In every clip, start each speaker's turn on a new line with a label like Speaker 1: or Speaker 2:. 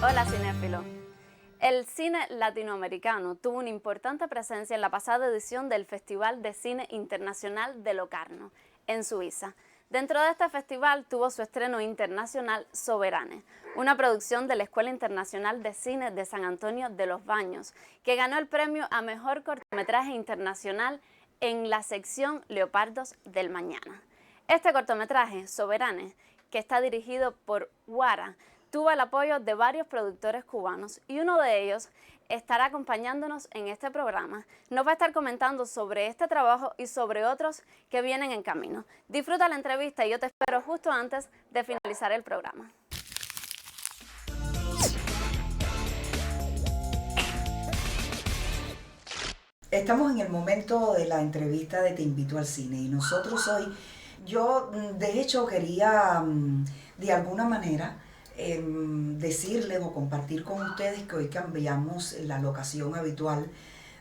Speaker 1: Hola cinéfilo. El cine latinoamericano tuvo una importante presencia en la pasada edición del Festival de Cine Internacional de Locarno, en Suiza. Dentro de este festival tuvo su estreno internacional Soberane, una producción de la Escuela Internacional de Cine de San Antonio de los Baños, que ganó el premio a Mejor Cortometraje Internacional en la sección Leopardos del Mañana. Este cortometraje, Soberane, que está dirigido por Guara, tuvo el apoyo de varios productores cubanos y uno de ellos estará acompañándonos en este programa. Nos va a estar comentando sobre este trabajo y sobre otros que vienen en camino. Disfruta la entrevista y yo te espero justo antes de finalizar el programa.
Speaker 2: Estamos en el momento de la entrevista de Te Invito al Cine y nosotros hoy, yo de hecho quería de alguna manera decirles o compartir con ustedes que hoy cambiamos la locación habitual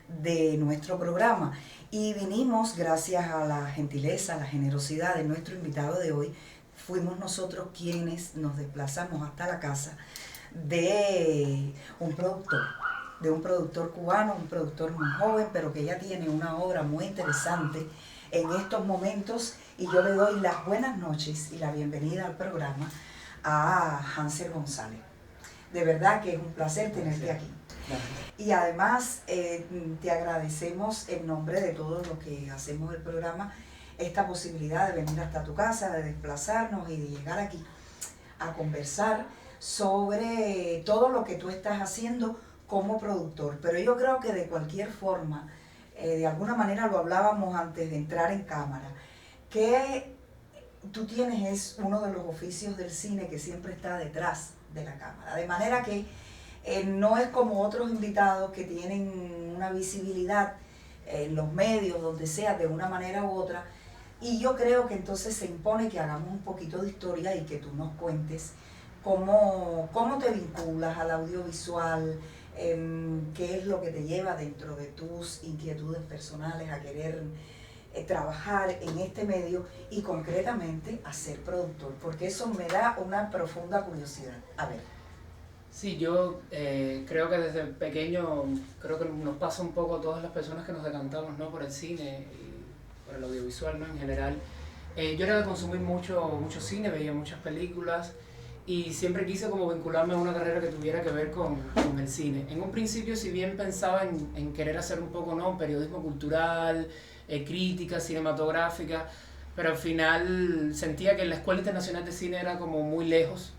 Speaker 2: de nuestro programa y vinimos gracias a la gentileza, a la generosidad de nuestro invitado de hoy. Fuimos nosotros quienes nos desplazamos hasta la casa de un productor cubano, un productor muy joven, pero que ya tiene una obra muy interesante en estos momentos, y yo le doy las buenas noches y la bienvenida al programa a Hansel González. De verdad que es un placer tenerte aquí. Y además te agradecemos en nombre de todos los que hacemos el programa esta posibilidad de venir hasta tu casa, de desplazarnos y de llegar aquí a conversar sobre todo lo que tú estás haciendo como productor. Pero yo creo que de cualquier forma, de alguna manera lo hablábamos antes de entrar en cámara, que tú tienes es uno de los oficios del cine que siempre está detrás de la cámara, de manera que no es como otros invitados que tienen una visibilidad en los medios, donde sea, de una manera u otra, y yo creo que entonces se impone que hagamos un poquito de historia y que tú nos cuentes cómo te vinculas al audiovisual, qué es lo que te lleva dentro de tus inquietudes personales a querer trabajar en este medio y concretamente a ser productor, porque eso me da una profunda curiosidad. A ver.
Speaker 3: Sí, yo creo que desde pequeño, creo que nos pasa un poco a todas las personas que nos decantamos, ¿no?, por el cine y por el audiovisual, ¿no?, en general. Yo era de consumir mucho cine, veía muchas películas y siempre quise como vincularme a una carrera que tuviera que ver con el cine. En un principio, si bien pensaba en querer hacer un poco, ¿no?, periodismo cultural, crítica cinematográfica, pero al final sentía que la Escuela Internacional de Cine era como muy lejos,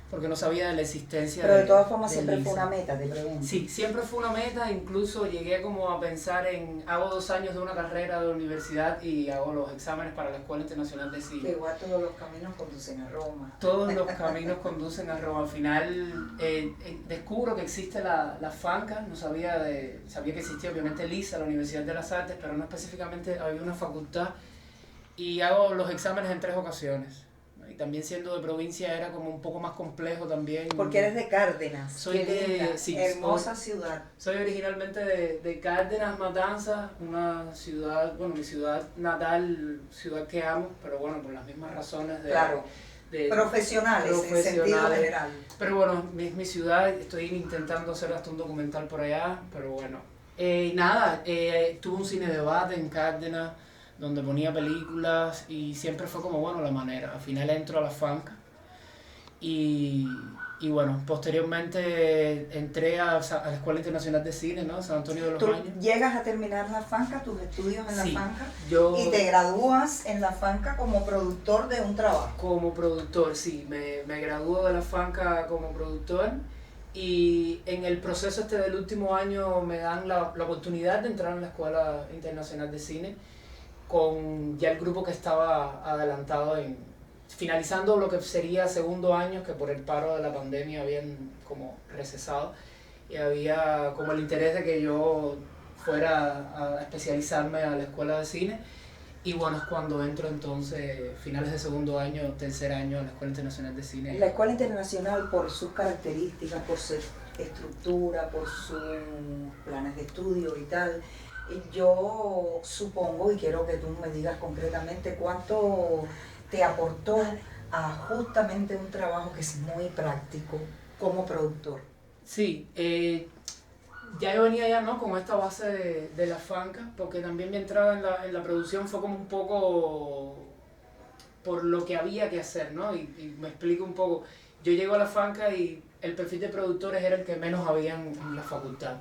Speaker 3: porque no sabía de la existencia.
Speaker 2: Pero de todas formas siempre fue una meta, te pregunto.
Speaker 3: Sí, siempre fue una meta, incluso llegué como a pensar hago 2 años de una carrera de universidad y hago los exámenes para la Escuela Internacional de Cine.
Speaker 2: Que igual todos los caminos conducen a Roma.
Speaker 3: Todos los caminos conducen a Roma. Al final descubro que existe la FANCA, sabía que existía obviamente LISA, la Universidad de las Artes, pero no específicamente había una facultad, y hago los exámenes en 3 ocasiones. Y también siendo de provincia era como un poco más complejo también.
Speaker 2: Porque eres de Cárdenas.
Speaker 3: Soy
Speaker 2: sí, hermosa ciudad.
Speaker 3: Soy originalmente de Cárdenas, Matanzas, una ciudad, bueno, mi ciudad natal, ciudad que amo, pero bueno, por las mismas razones
Speaker 2: claro, profesionales en sentido general.
Speaker 3: Pero bueno, es mi ciudad, estoy intentando hacer hasta un documental por allá, pero bueno, Nada, tuve un cine debate en Cárdenas donde ponía películas y siempre fue como, bueno, la manera. Al final entro a la FANCA y, y bueno, posteriormente entré a la Escuela Internacional de Cine, ¿no? San Antonio de los
Speaker 2: Tú
Speaker 3: Baños.
Speaker 2: llegas a terminar la FANCA, tus estudios en
Speaker 3: Sí,
Speaker 2: la FANCA,
Speaker 3: yo
Speaker 2: y te gradúas en la FANCA como productor de un trabajo.
Speaker 3: como productor, sí, me graduó de la FANCA como productor y en el proceso del último año me dan la oportunidad de entrar en la Escuela Internacional de Cine con ya el grupo que estaba adelantado finalizando lo que sería segundo año, que por el paro de la pandemia habían como recesado y había como el interés de que yo fuera a especializarme a la escuela de cine y bueno, es cuando entro entonces finales de segundo año, tercer año a la Escuela Internacional de Cine.
Speaker 2: La Escuela Internacional, por sus características, por su estructura, por sus planes de estudio y tal, yo supongo, y quiero que tú me digas concretamente cuánto te aportó a justamente un trabajo que es muy práctico como productor.
Speaker 3: Sí, ya yo venía ya, ¿no? Con esta base de la FANCA, porque también mi entrada en la producción fue como un poco por lo que había que hacer, ¿no? Y me explico un poco. Yo llego a la FANCA y el perfil de productores era el que menos había en la facultad.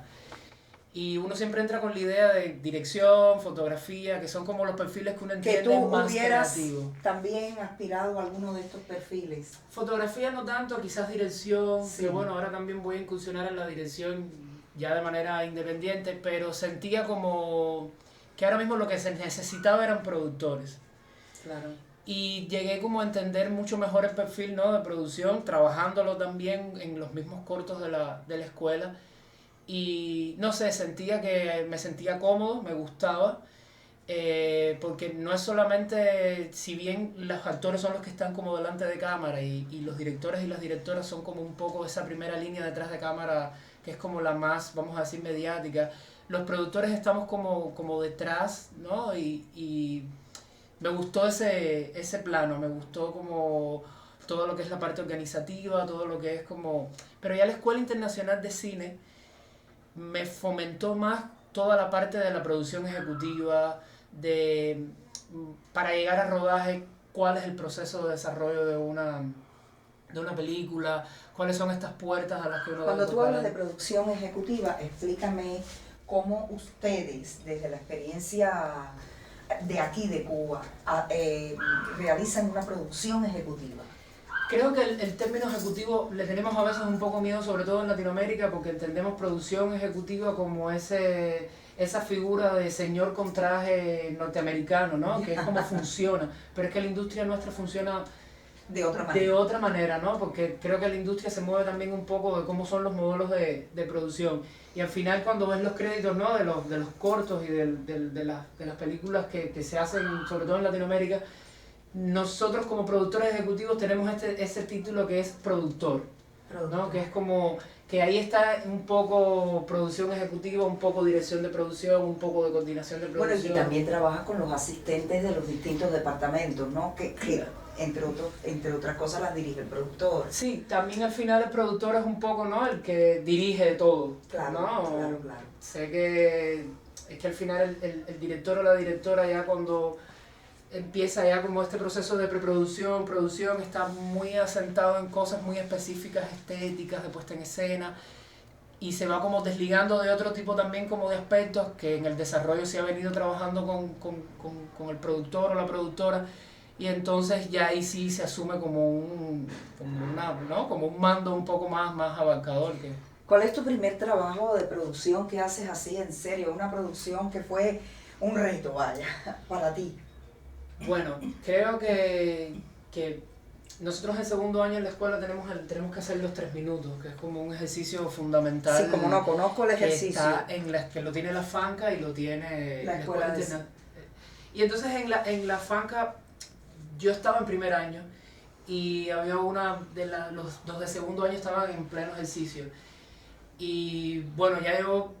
Speaker 3: Y uno siempre entra con la idea de dirección, fotografía, que son como los perfiles que uno entiende
Speaker 2: Que tú
Speaker 3: más
Speaker 2: hubieras
Speaker 3: creativos.
Speaker 2: también aspirado a alguno de estos perfiles.
Speaker 3: Fotografía no tanto, quizás dirección,
Speaker 2: Sí.
Speaker 3: que bueno, ahora también voy a incursionar en la dirección ya de manera independiente, pero sentía como que ahora mismo lo que se necesitaba eran productores.
Speaker 2: Claro.
Speaker 3: Y llegué como a entender mucho mejor el perfil, ¿no? De producción, trabajándolo también en los mismos cortos de la escuela. Y no sé, me sentía cómodo, me gustaba, porque no es solamente, si bien los actores son los que están como delante de cámara y los directores y las directoras son como un poco esa primera línea detrás de cámara, que es como la más, vamos a decir, mediática, los productores estamos como detrás, ¿no? Y me gustó ese plano, me gustó como todo lo que es la parte organizativa, todo lo que es como... Pero ya la Escuela Internacional de Cine me fomentó más toda la parte de la producción ejecutiva, para llegar a rodaje, cuál es el proceso de desarrollo de una película, cuáles son estas puertas a las que uno
Speaker 2: Cuando
Speaker 3: debe
Speaker 2: tú
Speaker 3: tocar.
Speaker 2: hablas de producción ejecutiva, explícame cómo ustedes, desde la experiencia de aquí, de Cuba, realizan una producción ejecutiva.
Speaker 3: Creo que el término ejecutivo le tenemos a veces un poco miedo, sobre todo en Latinoamérica, porque entendemos producción ejecutiva como esa figura de señor con traje norteamericano, ¿no? Que es como funciona. Pero es que la industria nuestra funciona de otra manera, ¿no? Porque creo que la industria se mueve también un poco de cómo son los modelos de producción. Y al final cuando ves los créditos, ¿no? de los cortos y de las películas que se hacen, sobre todo en Latinoamérica, nosotros como productores ejecutivos tenemos ese título que es productor, ¿no? Que es como que ahí está un poco producción ejecutiva, un poco dirección de producción, un poco de coordinación de producción.
Speaker 2: Bueno, y también trabajas con los asistentes de los distintos departamentos, ¿no? Que entre otras cosas las dirige el productor.
Speaker 3: Sí, también al final el productor es un poco, ¿no? El que dirige todo,
Speaker 2: Claro,
Speaker 3: ¿no?
Speaker 2: claro.
Speaker 3: Sé que es que al final el director o la directora ya cuando empieza ya como este proceso de preproducción, producción, está muy asentado en cosas muy específicas, estéticas, de puesta en escena, y se va como desligando de otro tipo también como de aspectos que en el desarrollo se ha venido trabajando con el productor o la productora, y entonces ya ahí sí se asume como un mando un poco más abarcador.
Speaker 2: ¿Cuál es tu primer trabajo de producción que haces así en serio? Una producción que fue un reto, vaya, para ti.
Speaker 3: Bueno, creo que nosotros en segundo año en la escuela tenemos que hacer los 3 minutos, que es como un ejercicio fundamental.
Speaker 2: Sí, como no conozco el ejercicio.
Speaker 3: Que lo tiene la FANCA y lo tiene
Speaker 2: la escuela de cine.
Speaker 3: Y entonces en la FANCA yo estaba en primer año y había los dos de segundo año estaban en pleno ejercicio. Y bueno, ya yo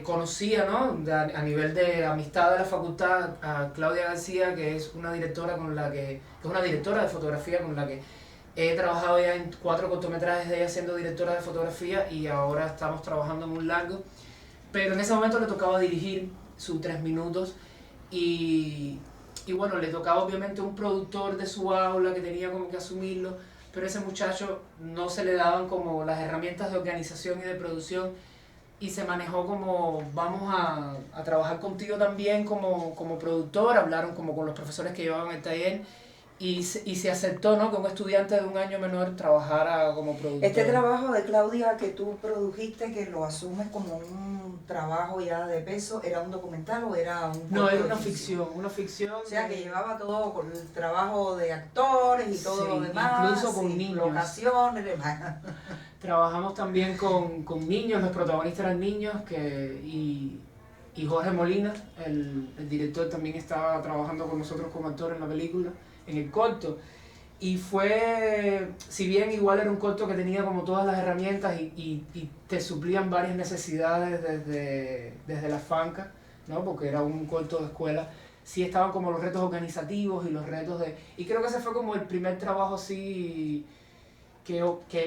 Speaker 3: conocía, ¿no? A nivel de amistad de la facultad a Claudia García, que es una directora que es una directora de fotografía con la que he trabajado ya en 4 cortometrajes de ella siendo directora de fotografía y ahora estamos trabajando en un largo. pero en ese momento le tocaba dirigir sus 3 minutos y bueno, le tocaba obviamente un productor de su aula que tenía como que asumirlo, pero ese muchacho no se le daban como las herramientas de organización y de producción y se manejó como vamos a trabajar contigo también como productor, hablaron como con los profesores que llevaban el taller y se aceptó, ¿no?, que un estudiante de un año menor trabajara como productor.
Speaker 2: Este trabajo de Claudia que tú produjiste, que lo asumes como un trabajo ya de peso, ¿era un documental o era un
Speaker 3: No,
Speaker 2: corto
Speaker 3: era
Speaker 2: de
Speaker 3: una
Speaker 2: ficción?
Speaker 3: ficción.
Speaker 2: O sea, que llevaba todo con el trabajo de actores y todo
Speaker 3: Sí,
Speaker 2: lo demás,
Speaker 3: incluso con
Speaker 2: y
Speaker 3: niños.
Speaker 2: locaciones, demás.
Speaker 3: Trabajamos también con niños, los protagonistas eran niños, y Jorge Molina, el director, también estaba trabajando con nosotros como actor en la película, en el corto. Y fue, si bien igual era un corto que tenía como todas las herramientas y te suplían varias necesidades desde la fanca, ¿no?, porque era un corto de escuela, sí estaban como los retos organizativos y los retos de... Y creo que ese fue como el primer trabajo así, que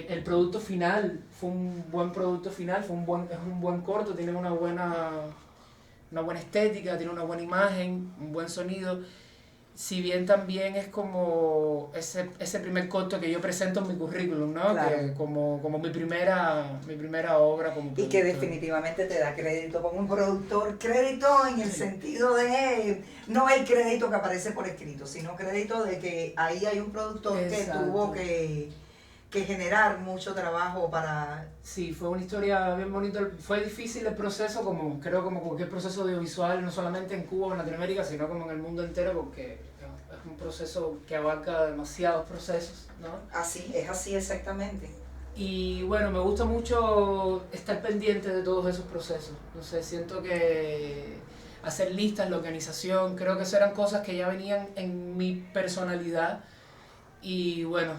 Speaker 3: el producto final fue un buen producto final, es un buen corto, tiene una buena estética, tiene una buena imagen, un buen sonido. Si bien también es como ese primer corto que yo presento en mi currículum, ¿no?
Speaker 2: Claro.
Speaker 3: Que como mi primera obra como productor.
Speaker 2: Y que definitivamente te da crédito como un productor, crédito en el sentido de, no el crédito que aparece por escrito, sino crédito de que ahí hay un productor que tuvo que generar mucho trabajo para...
Speaker 3: Sí, fue una historia bien bonita, fue difícil el proceso, como creo como cualquier proceso audiovisual, no solamente en Cuba o en Latinoamérica, sino como en el mundo entero, porque es un proceso que abarca demasiados procesos, ¿no?
Speaker 2: Es así exactamente.
Speaker 3: Y bueno, me gusta mucho estar pendiente de todos esos procesos, no sé, siento que hacer listas, la organización, creo que eso eran cosas que ya venían en mi personalidad y bueno,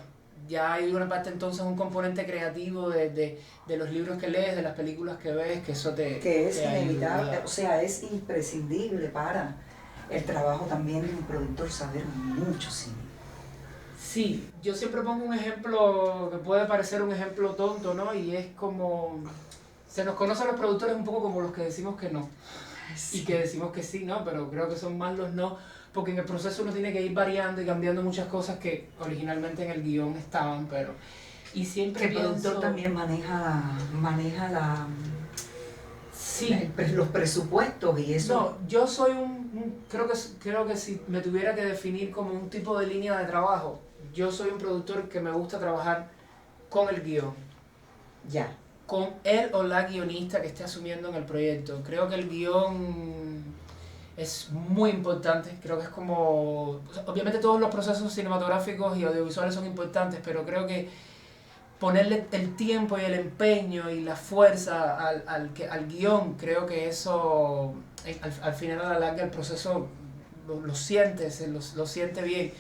Speaker 3: ya hay una parte entonces, un componente creativo de los libros que lees, de las películas que ves, que eso
Speaker 2: que es
Speaker 3: te
Speaker 2: inevitable,
Speaker 3: ayuda.
Speaker 2: o sea, es imprescindible para el trabajo también de un productor saber mucho cine.
Speaker 3: Sí, yo siempre pongo un ejemplo que puede parecer un ejemplo tonto, ¿no? Y es como, se nos conoce a los productores un poco como los que decimos que no,
Speaker 2: Sí.
Speaker 3: y que decimos que sí, ¿no? Pero creo que son más los no, porque en el proceso uno tiene que ir variando y cambiando muchas cosas que originalmente en el guión estaban, pero... Y siempre
Speaker 2: El productor también maneja la...
Speaker 3: Sí.
Speaker 2: Los presupuestos y eso.
Speaker 3: No, yo soy creo que si me tuviera que definir como un tipo de línea de trabajo, yo soy un productor que me gusta trabajar con el guión.
Speaker 2: Ya.
Speaker 3: Con él o la guionista que esté asumiendo en el proyecto. Creo que el guión es muy importante, creo que es como... Obviamente todos los procesos cinematográficos y audiovisuales son importantes, pero creo que ponerle el tiempo y el empeño y la fuerza al guión, creo que eso al final, a la larga, el proceso lo siente, lo siente bien.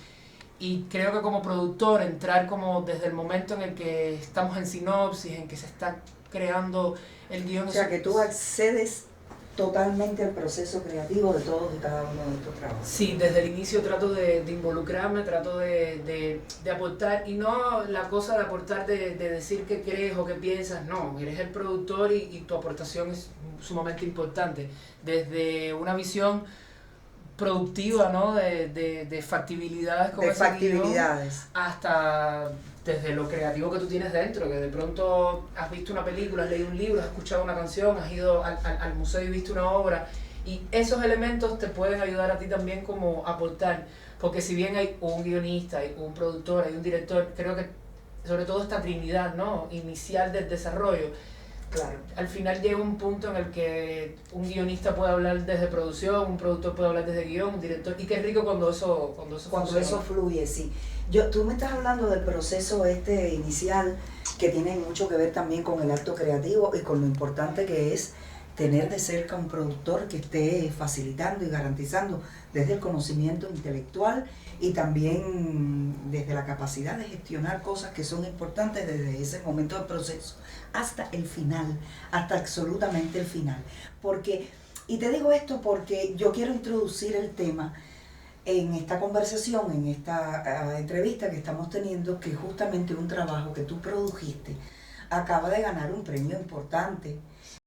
Speaker 3: Y creo que como productor, entrar como desde el momento en el que estamos en sinopsis, en que se está creando el guión...
Speaker 2: O sea, que tú accedes totalmente al proceso creativo de todos y cada uno de estos trabajos.
Speaker 3: Sí, desde el inicio trato de involucrarme, trato de aportar, y no la cosa de aportar de decir qué crees o qué piensas, no, eres el productor y tu aportación es sumamente importante, desde una visión productiva, ¿no? de factibilidades como
Speaker 2: de
Speaker 3: ese
Speaker 2: factibilidades
Speaker 3: guión, hasta desde lo creativo que tú tienes dentro, que de pronto has visto una película, has leído un libro, has escuchado una canción, has ido al museo y visto una obra, y esos elementos te pueden ayudar a ti también como a aportar, porque si bien hay un guionista, hay un productor, hay un director, creo que sobre todo esta trinidad, ¿no? Inicial del desarrollo,
Speaker 2: claro.
Speaker 3: Al final llega un punto en el que un guionista puede hablar desde producción, un productor puede hablar desde guión, un director, y qué rico cuando eso
Speaker 2: fluye, sí. Tú me estás hablando del proceso inicial, que tiene mucho que ver también con el acto creativo y con lo importante que es tener de cerca un productor que esté facilitando y garantizando desde el conocimiento intelectual y también desde la capacidad de gestionar cosas que son importantes desde ese momento del proceso hasta el final, hasta absolutamente el final. Y te digo esto porque yo quiero introducir el tema en esta conversación, en esta entrevista que estamos teniendo, que justamente un trabajo que tú produjiste acaba de ganar un premio importante